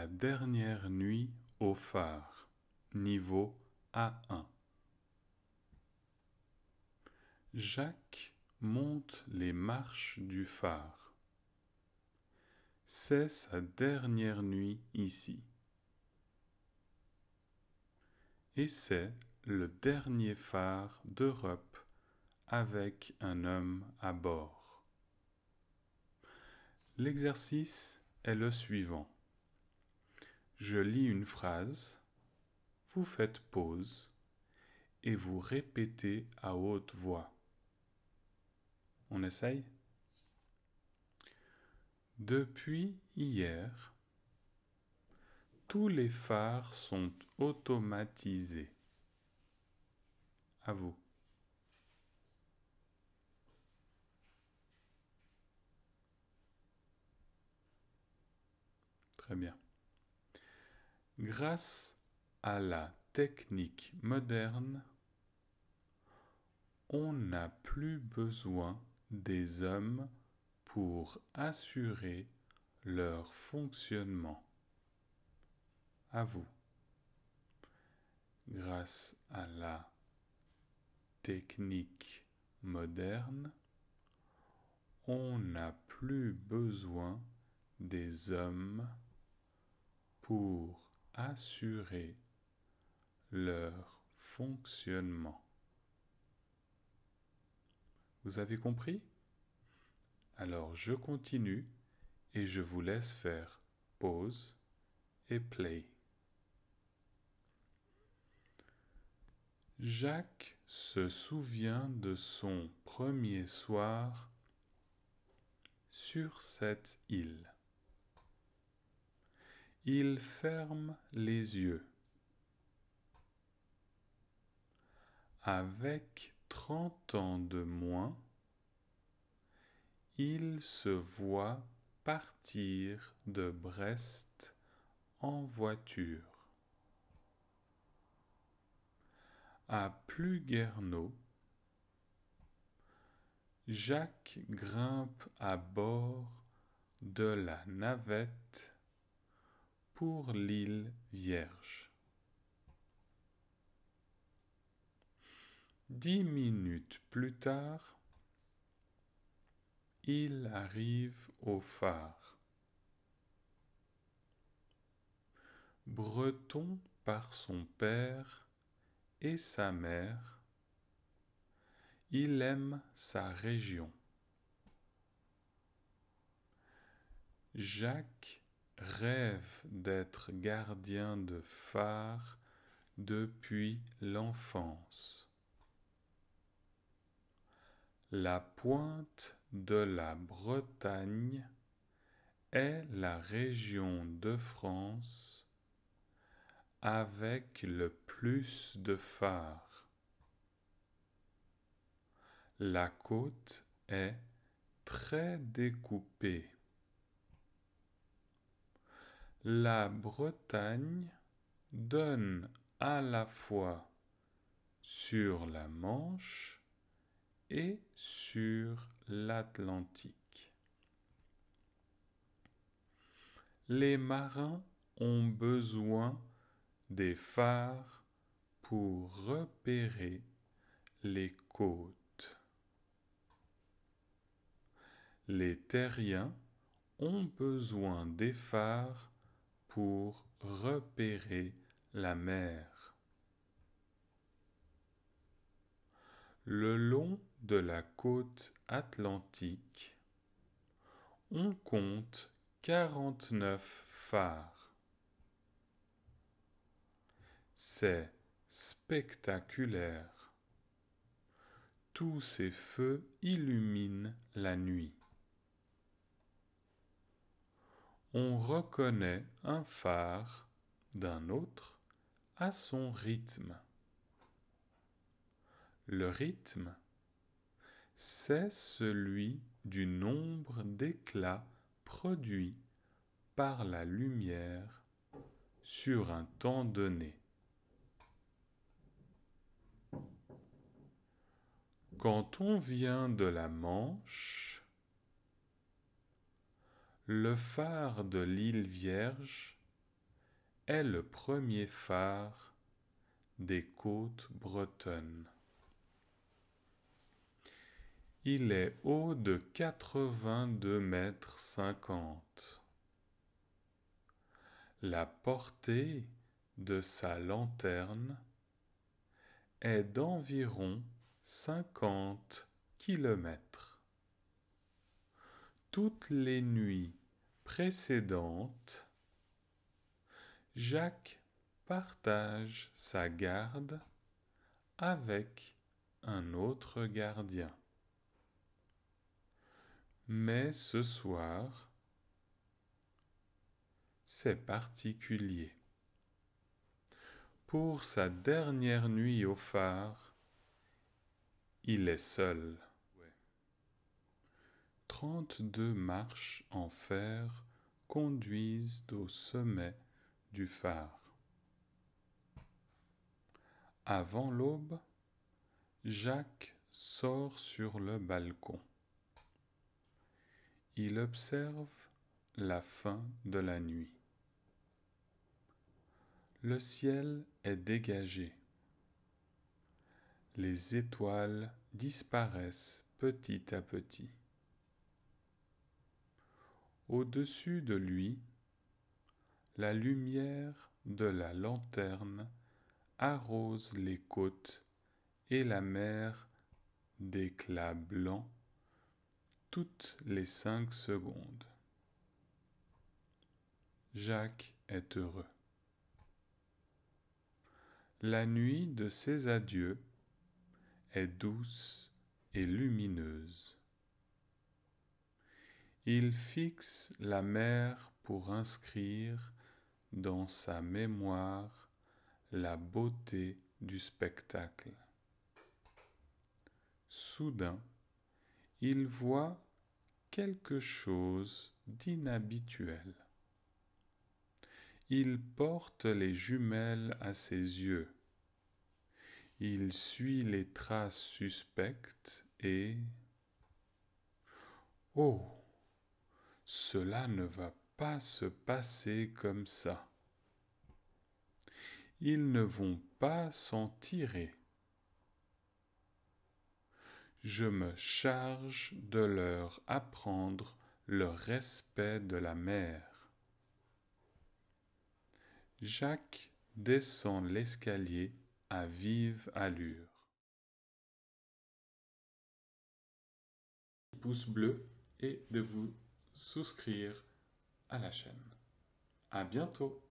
La dernière nuit au phare, niveau A1. Jacques monte les marches du phare. C'est sa dernière nuit ici. Et c'est le dernier phare d'Europe avec un homme à bord. L'exercice est le suivant. Je lis une phrase, vous faites pause et vous répétez à haute voix. On essaye? Depuis hier, tous les phares sont automatisés. À vous. Très bien. Grâce à la technique moderne, on n'a plus besoin des hommes pour assurer leur fonctionnement. À vous. Grâce à la technique moderne, on n'a plus besoin des hommes pour assurer leur fonctionnement. Vous avez compris? Alors je continue et je vous laisse faire pause et play. Jacques se souvient de son premier soir sur cette île. Il ferme les yeux. Avec 30 ans de moins, il se voit partir de Brest en voiture. À Plougherneau, Jacques grimpe à bord de la navette pour l'île Vierge. 10 minutes plus tard, il arrive au phare. Breton par son père et sa mère, il aime sa région. Jacques rêve d'être gardien de phare depuis l'enfance. La pointe de la Bretagne est la région de France avec le plus de phares. La côte est très découpée. La Bretagne donne à la fois sur la Manche et sur l'Atlantique. Les marins ont besoin des phares pour repérer les côtes. Les terriens ont besoin des phares pour repérer la mer. Le long de la côte atlantique, on compte 49 phares. C'est spectaculaire. Tous ces feux illuminent la nuit. On reconnaît un phare d'un autre à son rythme. Le rythme, c'est celui du nombre d'éclats produits par la lumière sur un temps donné. Quand on vient de la Manche, le phare de l'île Vierge est le premier phare des côtes bretonnes. Il est haut de 82 mètres 50. La portée de sa lanterne est d'environ 50 kilomètres. Toutes les nuits précédentes, Jacques partage sa garde avec un autre gardien. Mais ce soir, c'est particulier. Pour sa dernière nuit au phare, il est seul. 32 marches en fer conduisent au sommet du phare. Avant l'aube, Jacques sort sur le balcon. Il observe la fin de la nuit. Le ciel est dégagé. Les étoiles disparaissent petit à petit. Au-dessus de lui, la lumière de la lanterne arrose les côtes et la mer d'éclats blancs toutes les 5 secondes. Jacques est heureux. La nuit de ses adieux est douce et lumineuse. Il fixe la mer pour inscrire dans sa mémoire la beauté du spectacle. Soudain, il voit quelque chose d'inhabituel. Il porte les jumelles à ses yeux. Il suit les traces suspectes et... Oh! Cela ne va pas se passer comme ça. Ils ne vont pas s'en tirer. Je me charge de leur apprendre le respect de la mer. Jacques descend l'escalier à vive allure. Pouce bleu et de vous souscrire à la chaîne. À bientôt!